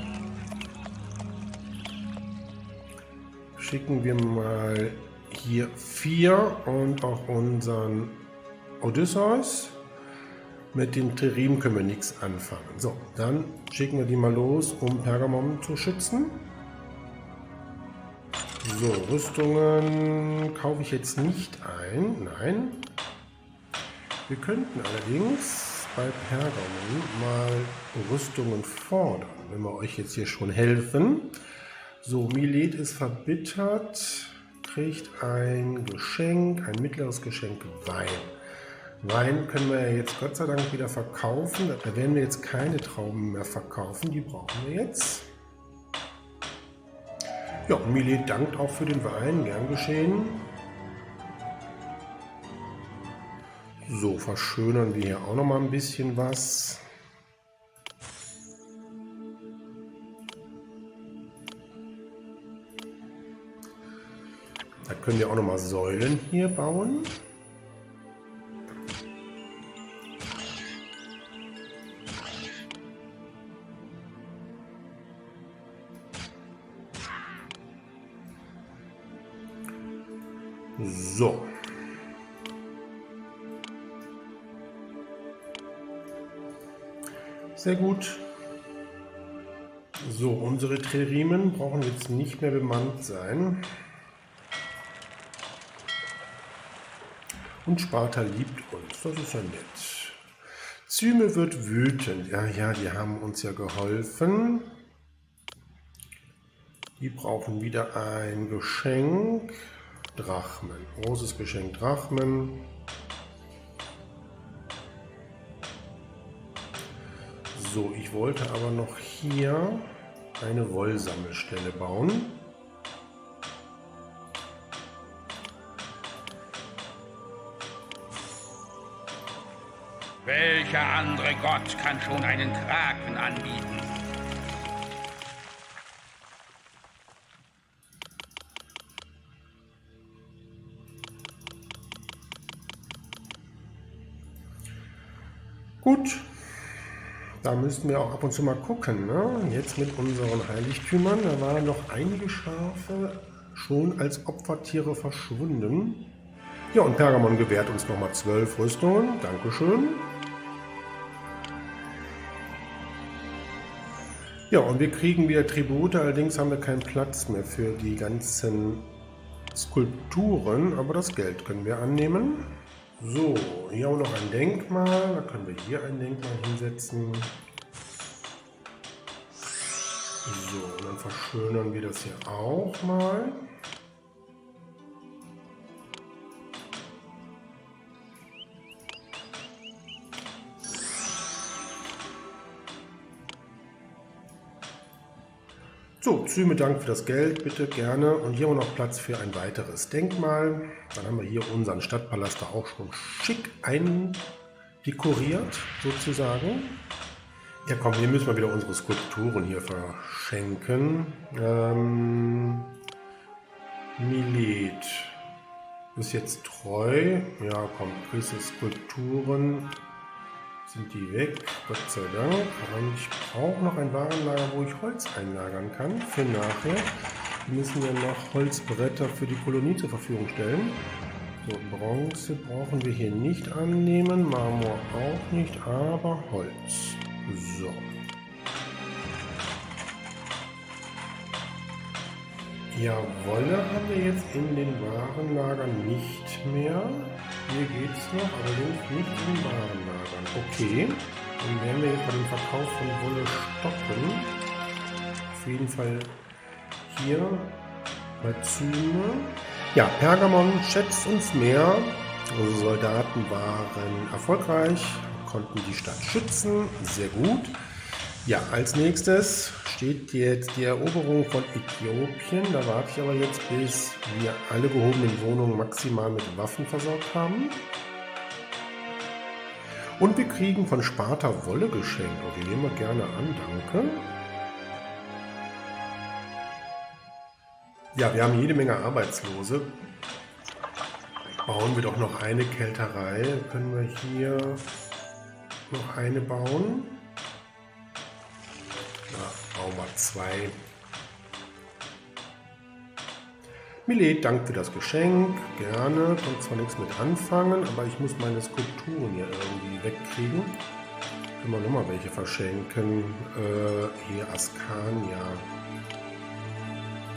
schicken wir mal hier 4 und auch unseren Odysseus. Mit den Tririm können wir nichts anfangen. So, dann schicken wir die mal los, um Pergamon zu schützen. So, Rüstungen kaufe ich jetzt nicht ein. Nein. Wir könnten allerdings bei Pergamon mal Rüstungen fordern, wenn wir euch jetzt hier schon helfen. So, Milet ist verbittert, kriegt ein Geschenk, ein mittleres Geschenk Wein. Wein können wir jetzt Gott sei Dank wieder verkaufen. Da werden wir jetzt keine Trauben mehr verkaufen, die brauchen wir jetzt. Ja, und Milet dankt auch für den Wein, gern geschehen. So, verschönern wir hier auch noch mal ein bisschen was. Da können wir auch noch mal Säulen hier bauen. So. Sehr gut. So, unsere Triremen brauchen jetzt nicht mehr bemannt sein. Und Sparta liebt uns, das ist ja nett. Zyme wird wütend. Ja, die haben uns ja geholfen. Die brauchen wieder ein Geschenk. Drachmen. Großes Geschenk Drachmen. So, ich wollte aber noch hier eine Wollsammelstelle bauen. Welcher andere Gott kann schon einen Kraken anbieten? Gut, da müssten wir auch ab und zu mal gucken, ne? Jetzt mit unseren Heiligtümern, da waren noch einige Schafe schon als Opfertiere verschwunden. Ja, und Pergamon gewährt uns nochmal 12 Rüstungen. Dankeschön. Ja, und wir kriegen wieder Tribute, allerdings haben wir keinen Platz mehr für die ganzen Skulpturen, aber das Geld können wir annehmen. So, hier auch noch ein Denkmal, da können wir hier ein Denkmal hinsetzen. So, und dann verschönern wir das hier auch mal. So, Zyme, Dank für das Geld, bitte, gerne. Und hier haben wir noch Platz für ein weiteres Denkmal. Dann haben wir hier unseren Stadtpalast da auch schon schick eindekoriert, sozusagen. Ja komm, hier müssen wir wieder unsere Skulpturen hier verschenken. Milet ist jetzt treu. Ja komm, diese Skulpturen. Sind die weg, Gott sei Dank. Und ich brauche noch ein Warenlager, wo ich Holz einlagern kann für nachher. Wir müssen ja noch Holzbretter für die Kolonie zur Verfügung stellen. So, Bronze brauchen wir hier nicht annehmen, Marmor auch nicht, aber Holz. So. Ja, Wolle haben wir jetzt in den Warenlagern nicht mehr. Hier geht es noch, allerdings nicht in den Warenlagern. Okay, dann werden wir jetzt bei dem Verkauf von Wolle stoppen. Auf jeden Fall hier bei Zyme. Ja, Pergamon schätzt uns mehr. Unsere Soldaten waren erfolgreich, konnten die Stadt schützen. Sehr gut. Ja, als nächstes steht jetzt die Eroberung von Äthiopien. Da warte ich aber jetzt, bis wir alle gehobenen Wohnungen maximal mit Waffen versorgt haben. Und wir kriegen von Sparta Wolle geschenkt. Oh, die nehmen wir gerne an, danke. Ja, wir haben jede Menge Arbeitslose. Bauen wir doch noch eine Kälterei. Können wir hier noch eine bauen? Bauen wir 2. Milet, danke für das Geschenk. Gerne. Kommt zwar nichts mit anfangen, aber ich muss meine Skulpturen hier irgendwie wegkriegen. Können wir nochmal welche verschenken. Hier Askania.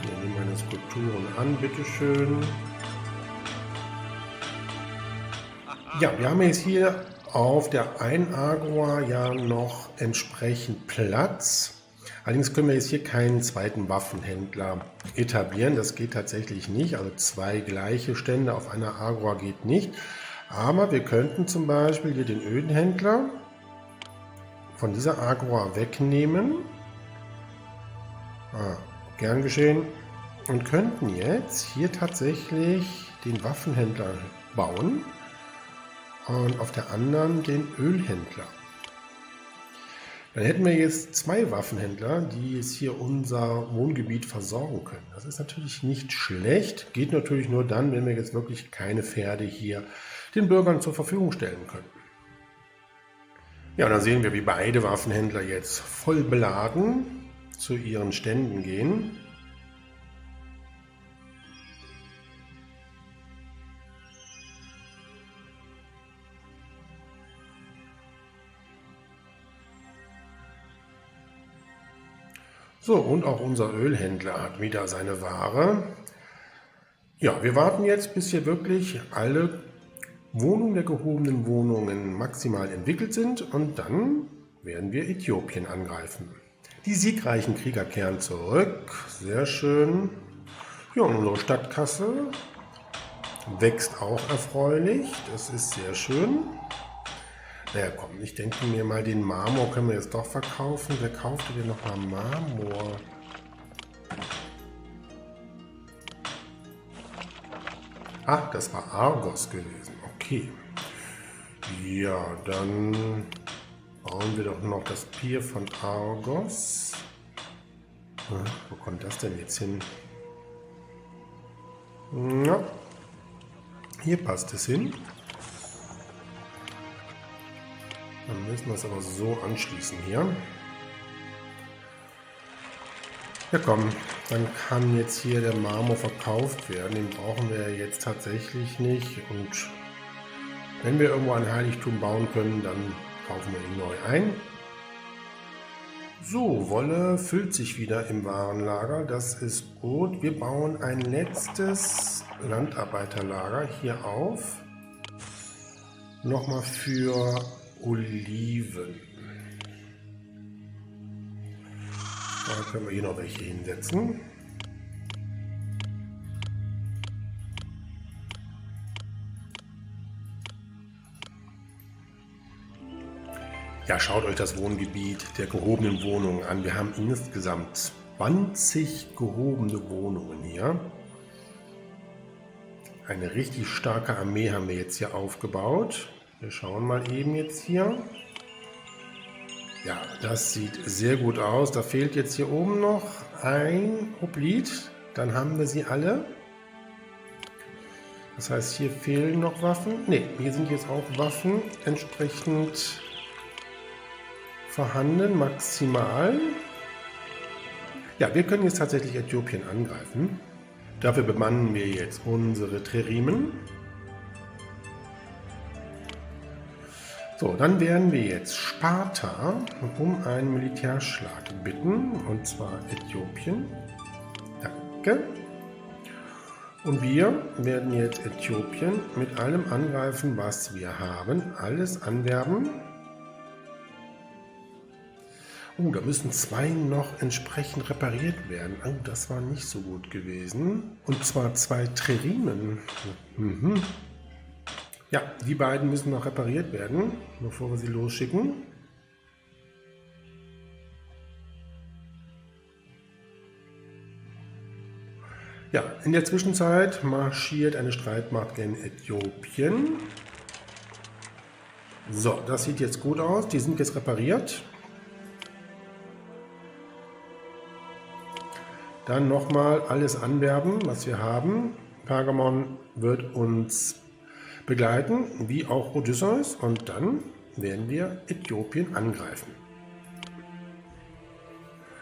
Ich nehme meine Skulpturen an, bitteschön. Ja, wir haben jetzt hier auf der Ein-Agora ja noch entsprechend Platz. Allerdings können wir jetzt hier keinen zweiten Waffenhändler etablieren. Das geht tatsächlich nicht. Also 2 gleiche Stände auf einer Agora geht nicht. Aber wir könnten zum Beispiel hier den Ölhändler von dieser Agora wegnehmen. Gern geschehen. Und könnten jetzt hier tatsächlich den Waffenhändler bauen. Und auf der anderen den Ölhändler. Dann hätten wir jetzt 2 Waffenhändler, die jetzt hier unser Wohngebiet versorgen können. Das ist natürlich nicht schlecht, geht natürlich nur dann, wenn wir jetzt wirklich keine Pferde hier den Bürgern zur Verfügung stellen können. Ja, und dann sehen wir, wie beide Waffenhändler jetzt voll beladen zu ihren Ständen gehen. So, und auch unser Ölhändler hat wieder seine Ware. Ja, wir warten jetzt, bis hier wirklich alle Wohnungen der gehobenen Wohnungen maximal entwickelt sind und dann werden wir Äthiopien angreifen. Die siegreichen Krieger kehren zurück. Sehr schön. Ja, und unsere Stadtkasse wächst auch erfreulich. Das ist sehr schön. Naja, komm, ich denke mir mal, den Marmor können wir jetzt doch verkaufen. Wer kaufte denn noch mal Marmor? Ach, das war Argos gewesen. Okay. Ja, dann bauen wir doch noch das Pier von Argos. Wo kommt das denn jetzt hin? Ja, hier passt es hin. Dann müssen wir es aber so anschließen hier. Ja komm, dann kann jetzt hier der Marmor verkauft werden. Den brauchen wir jetzt tatsächlich nicht. Und wenn wir irgendwo ein Heiligtum bauen können, dann kaufen wir ihn neu ein. So, Wolle füllt sich wieder im Warenlager. Das ist gut. Wir bauen ein letztes Landarbeiterlager hier auf. Nochmal für Oliven. Da können wir hier noch welche hinsetzen. Ja, schaut euch das Wohngebiet der gehobenen Wohnungen an. Wir haben insgesamt 20 gehobene Wohnungen hier. Eine richtig starke Armee haben wir jetzt hier aufgebaut. Wir schauen mal eben jetzt hier. Ja, das sieht sehr gut aus. Da fehlt jetzt hier oben noch ein Hoplite. Dann haben wir sie alle. Das heißt, hier fehlen noch Waffen. Ne, hier sind jetzt auch Waffen entsprechend vorhanden, maximal. Ja, wir können jetzt tatsächlich Äthiopien angreifen. Dafür bemannen wir jetzt unsere Triremen. So, dann werden wir jetzt Sparta um einen Militärschlag bitten, und zwar Äthiopien. Danke. Und wir werden jetzt Äthiopien mit allem angreifen, was wir haben. Alles anwerben. Da müssen 2 noch entsprechend repariert werden. Oh, das war nicht so gut gewesen. Und zwar 2 Triremen. Ja, die beiden müssen noch repariert werden, bevor wir sie losschicken. Ja, in der Zwischenzeit marschiert eine Streitmacht in Äthiopien. So, das sieht jetzt gut aus. Die sind jetzt repariert. Dann nochmal alles anwerben, was wir haben. Pergamon wird uns begleiten, wie auch Odysseus, und dann werden wir Äthiopien angreifen.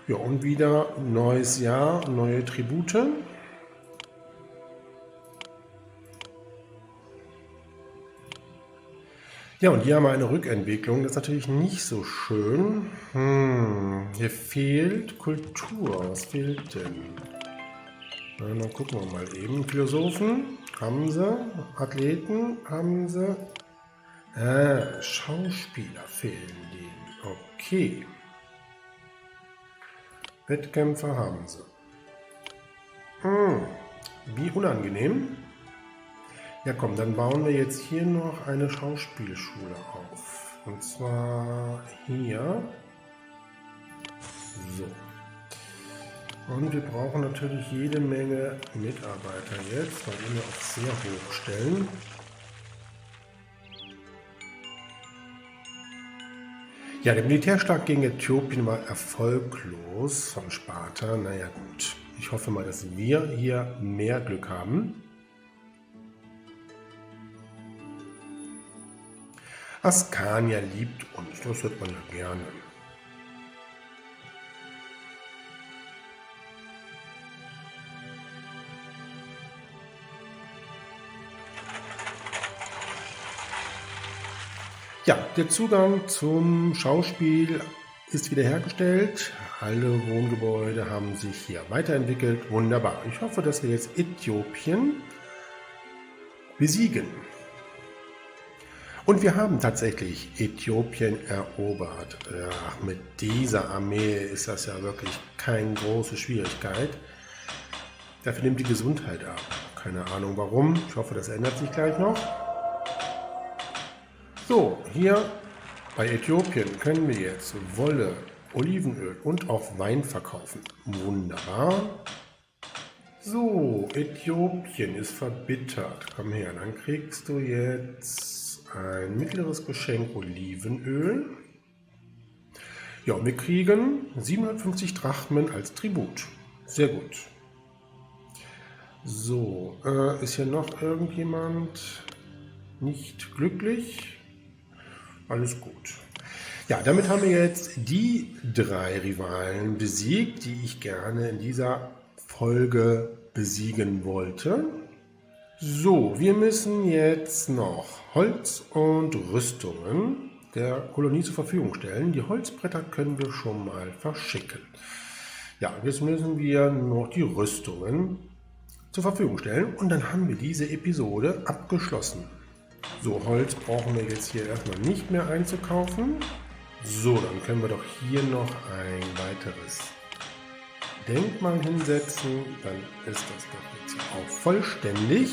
Ja, und wieder neues Jahr, neue Tribute. Ja, und hier haben wir eine Rückentwicklung. Das ist natürlich nicht so schön. Hier fehlt Kultur. Was fehlt denn? Na, dann gucken wir mal eben. Philosophen haben sie. Athleten haben sie. Schauspieler fehlen denen. Okay. Wettkämpfer haben sie. Wie unangenehm. Ja komm, dann bauen wir jetzt hier noch eine Schauspielschule auf. Und zwar hier. So. Und wir brauchen natürlich jede Menge Mitarbeiter jetzt, weil wir auf sehr hoch stellen. Ja, der Militärschlag gegen Äthiopien war erfolglos von Sparta. Naja gut, ich hoffe mal, dass wir hier mehr Glück haben. Askania liebt uns, das hört man ja gerne. Ja, der Zugang zum Schauspiel ist wiederhergestellt. Alle Wohngebäude haben sich hier weiterentwickelt. Wunderbar. Ich hoffe, dass wir jetzt Äthiopien besiegen. Und wir haben tatsächlich Äthiopien erobert. Ach, mit dieser Armee ist das ja wirklich keine große Schwierigkeit. Dafür nimmt die Gesundheit ab. Keine Ahnung warum. Ich hoffe, das ändert sich gleich noch. So, hier bei Äthiopien können wir jetzt Wolle, Olivenöl und auch Wein verkaufen. Wunderbar. So, Äthiopien ist verbittert. Komm her, dann kriegst du jetzt ein mittleres Geschenk Olivenöl. Ja, und wir kriegen 750 Drachmen als Tribut. Sehr gut. So, ist hier noch irgendjemand nicht glücklich? Alles gut. Ja, damit haben wir jetzt die 3 Rivalen besiegt, die ich gerne in dieser Folge besiegen wollte. So, wir müssen jetzt noch Holz und Rüstungen der Kolonie zur Verfügung stellen. Die Holzbretter können wir schon mal verschicken. Ja, jetzt müssen wir noch die Rüstungen zur Verfügung stellen und dann haben wir diese Episode abgeschlossen. So, Holz brauchen wir jetzt hier erstmal nicht mehr einzukaufen. So, dann können wir doch hier noch ein weiteres Denkmal hinsetzen. Dann ist das doch jetzt auch vollständig.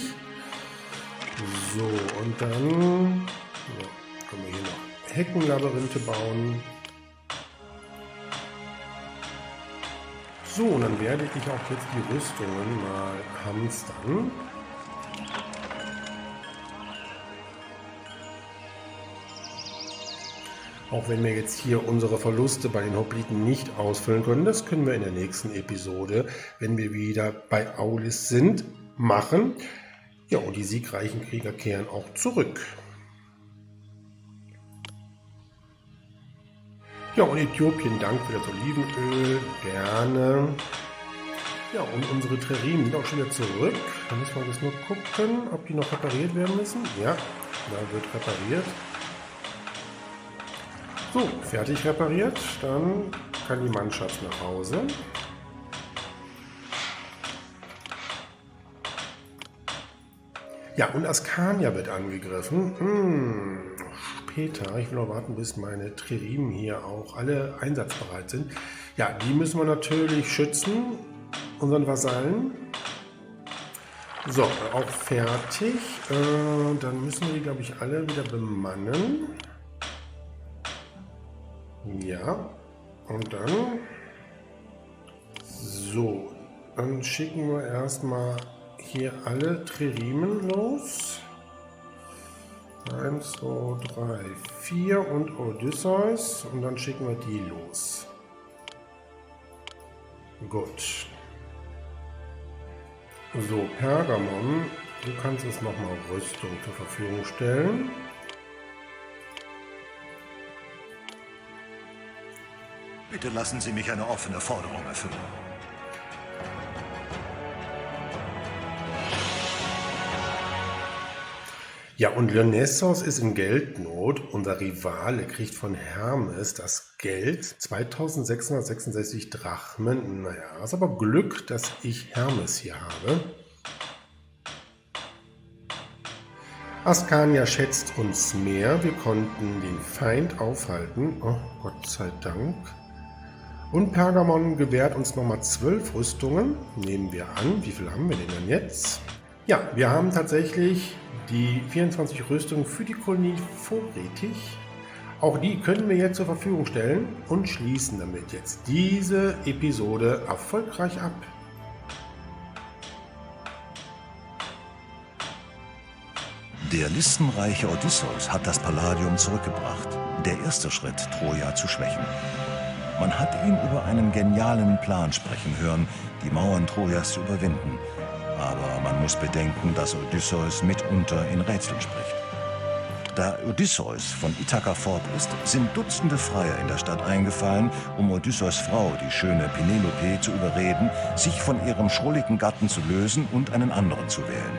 So, und dann können wir hier noch Heckenlabyrinthe bauen. So, und dann werde ich auch jetzt die Rüstungen mal hamstern. Auch wenn wir jetzt hier unsere Verluste bei den Hopliten nicht ausfüllen können, das können wir in der nächsten Episode, wenn wir wieder bei Aulis sind, machen. Ja, und die siegreichen Krieger kehren auch zurück. Ja, und Äthiopien dankt für das Olivenöl, gerne. Ja, und unsere Trireme sind auch schon wieder zurück. Da müssen wir jetzt nur gucken, ob die noch repariert werden müssen. Ja, da wird repariert. So, fertig repariert, dann kann die Mannschaft nach Hause. Ja, und Askania wird angegriffen. Später, ich will noch warten, bis meine Trireme hier auch alle einsatzbereit sind. Ja, die müssen wir natürlich schützen, unseren Vasallen. So, auch fertig. Dann müssen wir die, glaube ich, alle wieder bemannen. Ja, und dann, so, dann schicken wir erstmal hier alle Triremen los. 1, 2, 3, 4 und Odysseus und dann schicken wir die los. Gut. So, Pergamon, du kannst uns nochmal Rüstung zur Verfügung stellen. Bitte lassen Sie mich eine offene Forderung erfüllen. Ja, und Leonessos ist in Geldnot. Unser Rivale kriegt von Hermes das Geld, 2666 Drachmen. Naja, ist aber Glück, dass ich Hermes hier habe. Askania schätzt uns mehr. Wir konnten den Feind aufhalten. Oh, Gott sei Dank. Und Pergamon gewährt uns nochmal 12 Rüstungen. Nehmen wir an. Wie viel haben wir denn jetzt? Ja, wir haben tatsächlich die 24 Rüstungen für die Kolonie vorrätig. Auch die können wir jetzt zur Verfügung stellen und schließen damit jetzt diese Episode erfolgreich ab. Der listenreiche Odysseus hat das Palladium zurückgebracht. Der erste Schritt, Troja zu schwächen. Man hat ihn über einen genialen Plan sprechen hören, die Mauern Trojas zu überwinden. Aber man muss bedenken, dass Odysseus mitunter in Rätseln spricht. Da Odysseus von Ithaka fort ist, sind Dutzende Freier in der Stadt eingefallen, um Odysseus Frau, die schöne Penelope, zu überreden, sich von ihrem schrulligen Gatten zu lösen und einen anderen zu wählen.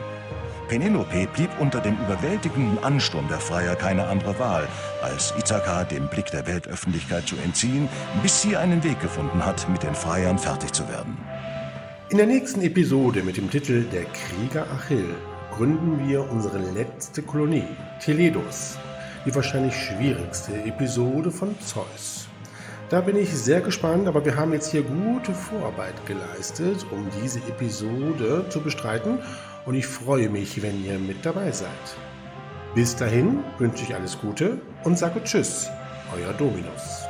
Penelope blieb unter dem überwältigenden Ansturm der Freier keine andere Wahl, als Ithaka dem Blick der Weltöffentlichkeit zu entziehen, bis sie einen Weg gefunden hat, mit den Freiern fertig zu werden. In der nächsten Episode mit dem Titel Der Krieger Achill gründen wir unsere letzte Kolonie, Teleidos, die wahrscheinlich schwierigste Episode von Zeus. Da bin ich sehr gespannt, aber wir haben jetzt hier gute Vorarbeit geleistet, um diese Episode zu bestreiten und ich freue mich, wenn ihr mit dabei seid. Bis dahin wünsche ich alles Gute und sage Tschüss, euer Dominus.